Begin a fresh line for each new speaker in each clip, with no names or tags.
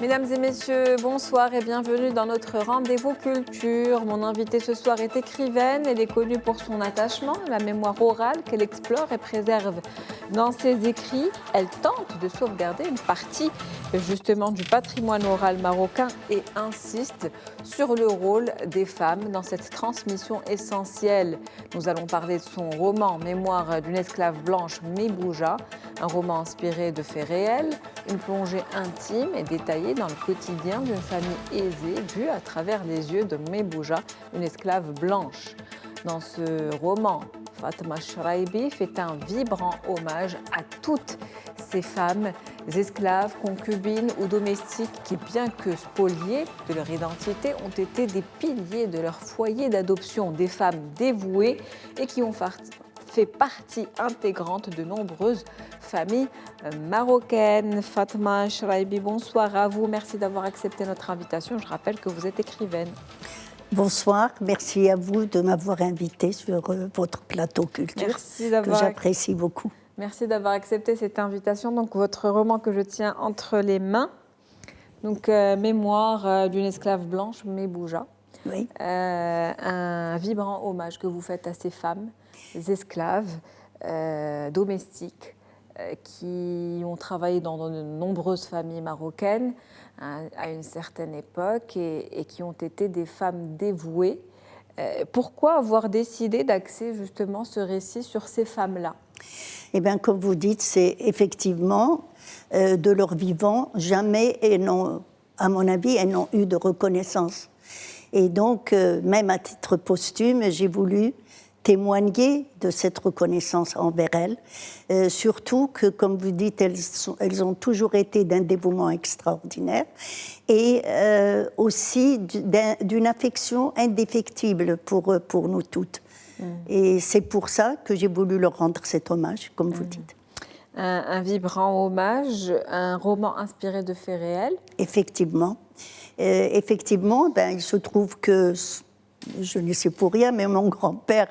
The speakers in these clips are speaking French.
Mesdames et messieurs, bonsoir et bienvenue dans notre rendez-vous culture. Mon invitée ce soir est écrivaine. Elle est connue pour son attachement à la mémoire orale qu'elle explore et préserve dans ses écrits. Elle tente de sauvegarder une partie justement du patrimoine oral marocain et insiste sur le rôle des femmes dans cette transmission essentielle. Nous allons parler de son roman Mémoire d'une esclave blanche, Mebouja, un roman inspiré de faits réels, une plongée intime et détaillée dans le quotidien d'une famille aisée vue à travers les yeux de Mebouja, une esclave blanche. Dans ce roman, Fatma Shraibi fait un vibrant hommage à toutes ces femmes, esclaves, concubines ou domestiques qui, bien que spoliées de leur identité, ont été des piliers de leur foyer d'adoption, des femmes dévouées et qui ont fait partie intégrante de nombreuses familles marocaines. Fatma Shraibi, bonsoir à vous. Merci d'avoir accepté notre invitation. Je rappelle que vous êtes écrivaine.
Bonsoir, merci à vous de m'avoir invitée sur votre plateau culture, que j'apprécie beaucoup.
Merci d'avoir accepté cette invitation. Donc, votre roman que je tiens entre les mains, donc Mémoire d'une esclave blanche, Mebouja.
Oui.
Un vibrant hommage que vous faites à ces femmes, esclaves, domestiques, qui ont travaillé dans de nombreuses familles marocaines à une certaine époque et qui ont été des femmes dévouées. Pourquoi avoir décidé d'axer justement ce récit sur ces femmes-là ?
Eh bien, comme vous dites, c'est effectivement de leur vivant, jamais, à mon avis, elles n'ont eu de reconnaissance. Et donc, même à titre posthume, j'ai voulu témoigner de cette reconnaissance envers elles, surtout que, comme vous dites, elles ont toujours été d'un dévouement extraordinaire et aussi d'une affection indéfectible pour nous toutes. Et c'est pour ça que j'ai voulu leur rendre cet hommage, comme vous dites.
Un vibrant hommage, un roman inspiré de faits réels.
Effectivement. Effectivement, il se trouve que, je ne sais pour rien, mais mon grand-père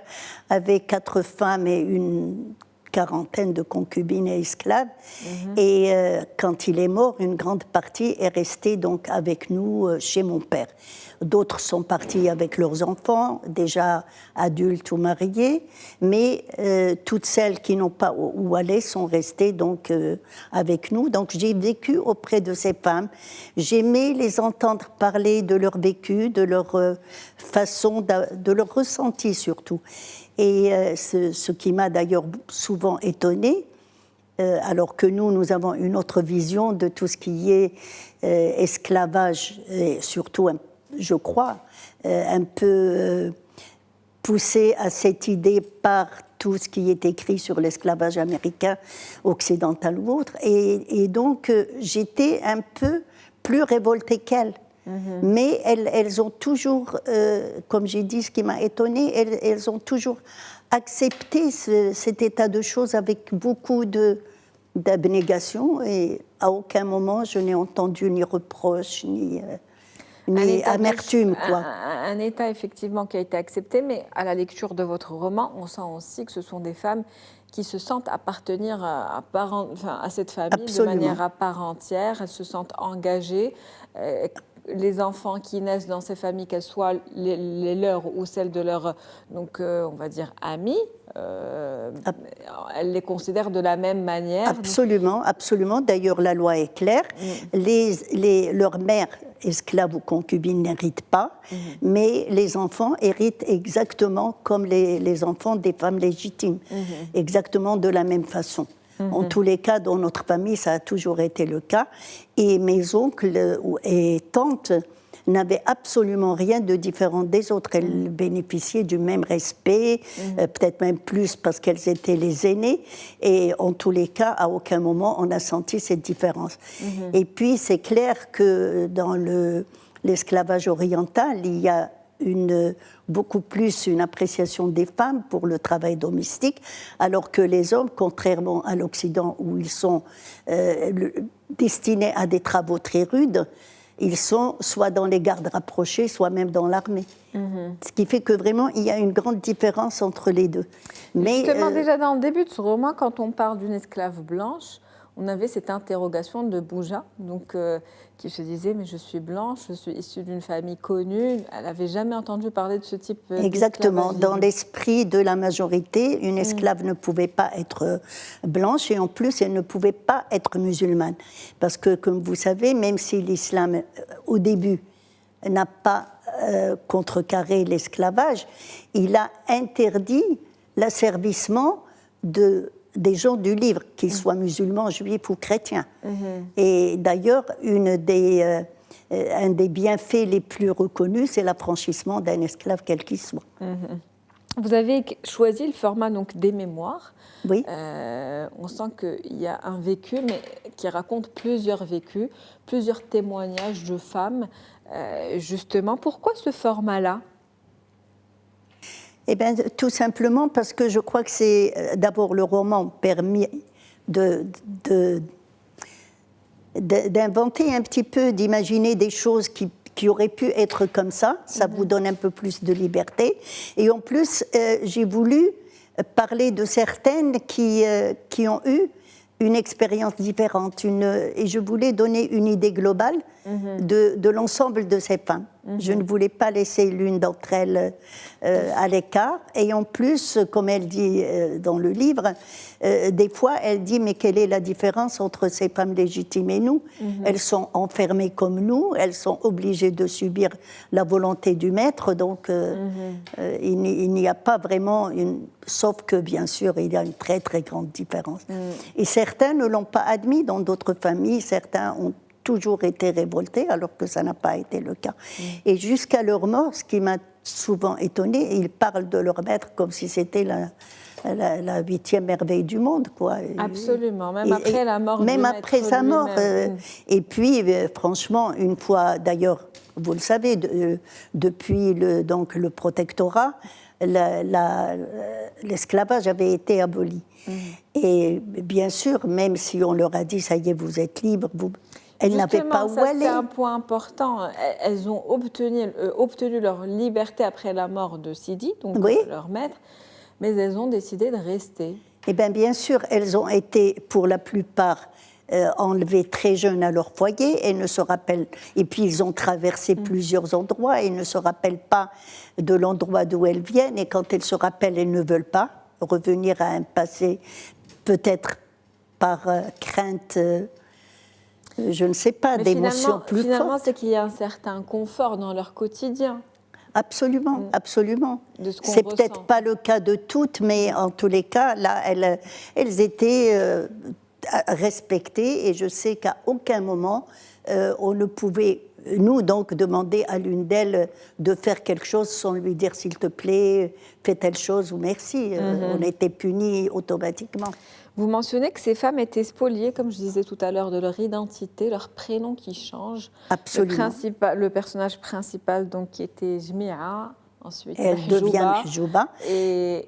avait 4 femmes et une quarantaine de concubines et esclaves. Et quand il est mort, une grande partie est restée donc avec nous chez mon père. D'autres sont partis avec leurs enfants, déjà adultes ou mariés, mais toutes celles qui n'ont pas où aller sont restées donc avec nous. Donc j'ai vécu auprès de ces femmes. J'aimais les entendre parler de leur vécu, de leur façon, de leur ressenti surtout. Et ce qui m'a d'ailleurs souvent étonnée, alors que nous avons une autre vision de tout ce qui est esclavage, et surtout, je crois, un peu poussé à cette idée par tout ce qui est écrit sur l'esclavage américain, occidental ou autre. Et donc, j'étais un peu plus révoltée qu'elles. Mais elles ont toujours, comme j'ai dit, ce qui m'a étonnée, elles ont toujours accepté cet état de choses avec beaucoup d'abnégation et à aucun moment je n'ai entendu ni reproche, ni amertume.
Un état effectivement qui a été accepté, mais à la lecture de votre roman, on sent aussi que ce sont des femmes qui se sentent appartenir à cette famille. Absolument. De manière à part entière, elles se sentent engagées. Les enfants qui naissent dans ces familles, qu'elles soient les leurs ou celles de leurs, donc on va dire amis, elles les considèrent de la même manière.
Absolument, absolument. D'ailleurs, la loi est claire. Leurs mères, esclaves ou concubines, n'héritent pas, mais les enfants héritent exactement comme les enfants des femmes légitimes, exactement de la même façon. En tous les cas, dans notre famille, ça a toujours été le cas. Et mes oncles et tantes n'avaient absolument rien de différent des autres. Elles bénéficiaient du même respect, peut-être même plus parce qu'elles étaient les aînées. Et en tous les cas, à aucun moment, on a senti cette différence. Et puis, c'est clair que dans l'esclavage oriental, il y a beaucoup plus une appréciation des femmes pour le travail domestique, alors que les hommes, contrairement à l'Occident où ils sont destinés à des travaux très rudes, ils sont soit dans les gardes rapprochés, soit même dans l'armée. Ce qui fait que vraiment, il y a une grande différence entre les deux.
Mais justement, déjà dans le début de ce roman, quand on parle d'une esclave blanche, on avait cette interrogation de Bouja, donc, qui se disait « mais je suis blanche, je suis issue d'une famille connue ». Elle n'avait jamais entendu parler de ce type
Exactement.
d'esclavagisme.
Dans l'esprit de la majorité, une esclave ne pouvait pas être blanche et en plus, elle ne pouvait pas être musulmane. Parce que, comme vous savez, même si l'islam, au début, n'a pas contrecarré l'esclavage, il a interdit l'asservissement des gens du livre, qu'ils soient musulmans, juifs ou chrétiens. Et d'ailleurs, un des bienfaits les plus reconnus, c'est l'affranchissement d'un esclave quel qu'il soit.
Vous avez choisi le format donc, des mémoires.
Oui.
On sent qu'il y a un vécu, mais qui raconte plusieurs vécus, plusieurs témoignages de femmes. Justement, pourquoi ce format-là ?
Eh bien, tout simplement parce que je crois que c'est d'abord le roman permis d'inventer un petit peu, d'imaginer des choses qui auraient pu être comme ça. Ça vous donne un peu plus de liberté. Et en plus, j'ai voulu parler de certaines qui ont eu une expérience différente. Et je voulais donner une idée globale de l'ensemble de ces femmes. Je ne voulais pas laisser l'une d'entre elles à l'écart. Et en plus, comme elle dit dans le livre, des fois, elle dit « mais quelle est la différence entre ces femmes légitimes et nous ?» Elles sont enfermées comme nous, elles sont obligées de subir la volonté du maître, donc il n'y a pas vraiment sauf que, bien sûr, il y a une très, très grande différence. Et certains ne l'ont pas admis dans d'autres familles, certains ont toujours été révoltés, alors que ça n'a pas été le cas. Et jusqu'à leur mort, ce qui m'a souvent étonnée, ils parlent de leur maître comme si c'était la 8e merveille du monde, quoi.
Absolument, même après la mort
même
du
après
maître
sa mort.
lui-même.
Et puis, franchement, une fois, d'ailleurs, vous le savez, depuis le protectorat, l'esclavage avait été aboli. Et bien sûr, même si on leur a dit, ça y est, vous êtes libres, elles n'avaient pas où aller.
C'est un point important. Elles ont obtenu leur liberté après la mort de Sidi, donc leur maître, mais elles ont décidé de rester.
Eh bien sûr, elles ont été, pour la plupart, enlevées très jeunes à leur foyer et ne se rappellent. Et puis ils ont traversé plusieurs endroits et ne se rappellent pas de l'endroit d'où elles viennent. Et quand elles se rappellent, elles ne veulent pas revenir à un passé, peut-être par crainte. Je ne sais pas, d'émotions plus fortes.
Finalement, c'est qu'il y a un certain confort dans leur quotidien.
Absolument, absolument.
C'est
peut-être pas le cas de toutes, mais en tous les cas, là, elles étaient respectées et je sais qu'à aucun moment, on ne pouvait, nous, donc, demander à l'une d'elles de faire quelque chose sans lui dire, s'il te plaît, fais telle chose ou merci. On était punis automatiquement.
Vous mentionnez que ces femmes étaient spoliées, comme je disais tout à l'heure, de leur identité, leur prénom qui change.
Absolument.
Le personnage principal, donc, qui était Jmi'a, ensuite
elle devient Mahjouba.
Et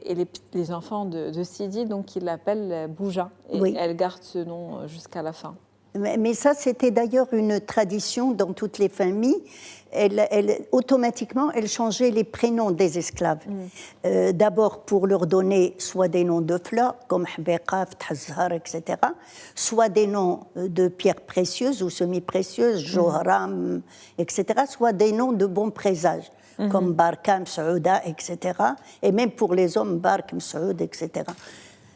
les enfants de Sidi, donc, ils l'appellent Bouja. Et elle garde ce nom jusqu'à la fin.
Mais ça, c'était d'ailleurs une tradition dans toutes les familles. Automatiquement, elle changeait les prénoms des esclaves. D'abord pour leur donner soit des noms de fleurs, comme Hbeqaf, Tazhar, etc., soit des noms de pierres précieuses ou semi-précieuses, Johram, etc., soit des noms de bons présages, comme Barka, Msouda, etc., et même pour les hommes, Bark, Msoud, etc.,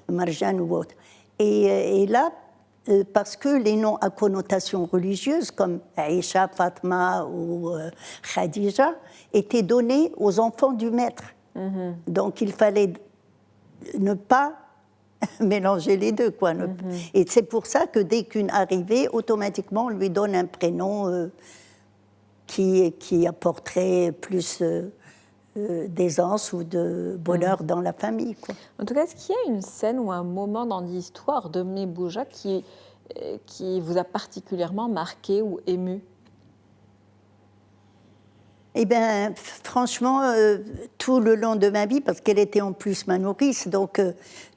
Marjan ou autre. Et là, parce que les noms à connotation religieuse, comme Aïcha, Fatma ou Khadija, étaient donnés aux enfants du maître. Donc il fallait ne pas mélanger les deux, quoi. Et c'est pour ça que dès qu'une arrivait, automatiquement on lui donne un prénom qui apporterait plus d'aisance ou de bonheur dans la famille, quoi.
En tout cas, est-ce qu'il y a une scène ou un moment dans l'histoire de Mne Bouja qui vous a particulièrement marqué ou ému?
Eh bien, franchement, tout le long de ma vie, parce qu'elle était en plus ma nourrice, donc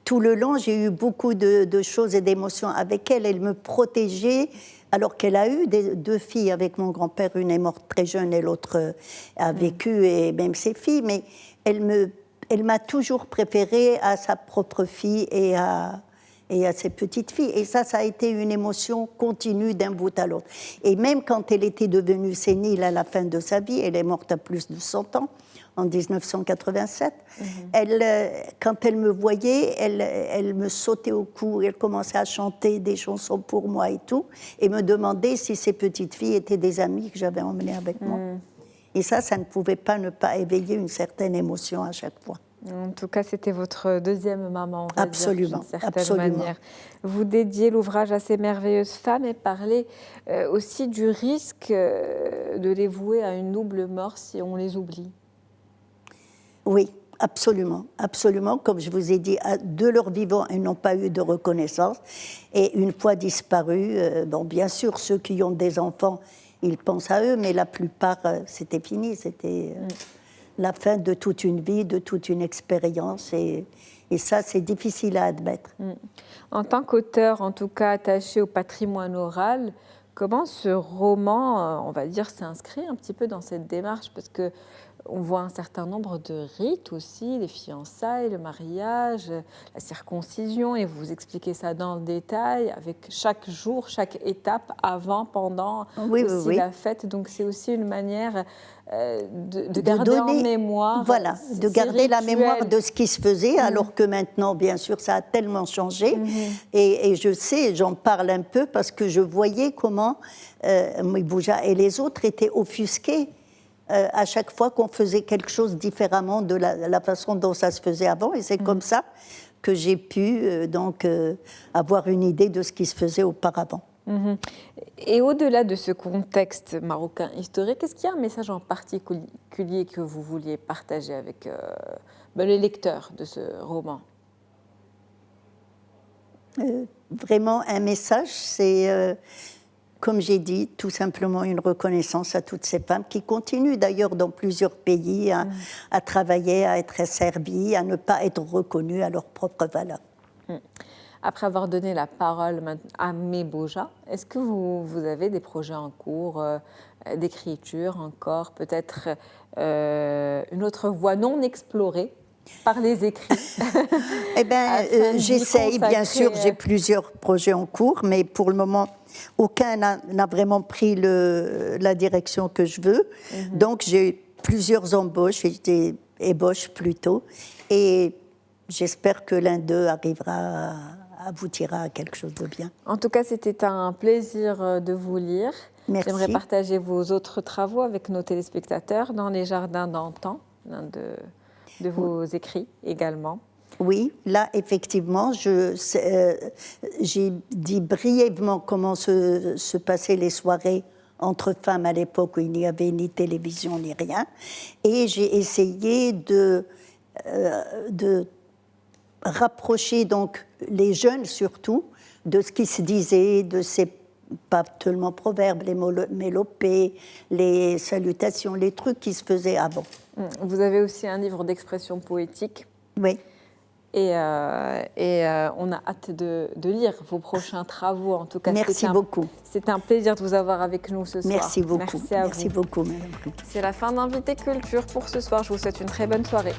tout le long, j'ai eu beaucoup de choses et d'émotions avec elle. Elle me protégeait, alors qu'elle a eu deux filles avec mon grand-père. Une est morte très jeune et l'autre a vécu, et même ses filles. Mais elle m'a toujours préférée à sa propre fille et à et à ses petites filles. Et ça a été une émotion continue d'un bout à l'autre. Et même quand elle était devenue sénile à la fin de sa vie, elle est morte à plus de 100 ans, en 1987, quand elle me voyait, elle me sautait au cou, elle commençait à chanter des chansons pour moi et tout, et me demandait si ces petites filles étaient des amies que j'avais emmenées avec moi. Et ça ne pouvait pas ne pas éveiller une certaine émotion à chaque fois.
En tout cas, c'était votre deuxième maman, on va dire, d'une certaine manière. Vous dédiez l'ouvrage à ces merveilleuses femmes et parlez aussi du risque de les vouer à une double mort si on les oublie.
Oui, absolument, absolument. Comme je vous ai dit, de leur vivant, ils n'ont pas eu de reconnaissance. Et une fois disparus, bon, bien sûr, ceux qui ont des enfants, ils pensent à eux, mais la plupart, c'était fini, c'était la fin de toute une vie, de toute une expérience, et ça, c'est difficile à admettre.
En tant qu'auteur, en tout cas attaché au patrimoine oral, comment ce roman, on va dire, s'inscrit un petit peu dans cette démarche? Parce que on voit un certain nombre de rites aussi, les fiançailles, le mariage, la circoncision, et vous expliquez ça dans le détail, avec chaque jour, chaque étape, avant, pendant la fête. Donc c'est aussi une manière de garder en mémoire.
Voilà, de garder la mémoire de ce qui se faisait, alors que maintenant, bien sûr, ça a tellement changé. Et je sais, j'en parle un peu, parce que je voyais comment Mibouja et les autres étaient offusqués à chaque fois qu'on faisait quelque chose différemment de la façon dont ça se faisait avant. Et c'est comme ça que j'ai pu avoir une idée de ce qui se faisait auparavant.
Et au-delà de ce contexte marocain historique, est-ce qu'il y a un message en particulier que vous vouliez partager avec les lecteurs de ce roman?
Vraiment, un message, c'est... comme j'ai dit, tout simplement une reconnaissance à toutes ces femmes qui continuent d'ailleurs dans plusieurs pays à travailler, à être asservies, à ne pas être reconnues à leur propre valeur.
Après avoir donné la parole à Mibouja, est-ce que vous avez des projets en cours d'écriture encore, peut-être une autre voie non explorée par les écrits?
Eh bien, j'essaye, bien sûr, j'ai plusieurs projets en cours, mais pour le moment, aucun n'a vraiment pris la direction que je veux. Donc, j'ai plusieurs embauches, des ébauches plutôt, et j'espère que l'un d'eux aboutira à quelque chose de bien.
En tout cas, c'était un plaisir de vous lire.
Merci.
J'aimerais partager vos autres travaux avec nos téléspectateurs dans Les Jardins d'antan, l'un de vos écrits également.
Oui, là, effectivement, j'ai dit brièvement comment se passaient les soirées entre femmes à l'époque où il n'y avait ni télévision ni rien. Et j'ai essayé de rapprocher donc les jeunes surtout de ce qui se disait, de ces, pas tellement proverbes, les mélopées, les salutations, les trucs qui se faisaient avant.
Vous avez aussi un livre d'expression poétique.
Oui.
Et on a hâte de lire vos prochains travaux. En tout cas,
merci beaucoup.
C'est un plaisir de vous avoir avec nous ce soir.
Merci beaucoup. Merci beaucoup, madame.
C'est la fin d'Invité Culture pour ce soir. Je vous souhaite une très bonne soirée.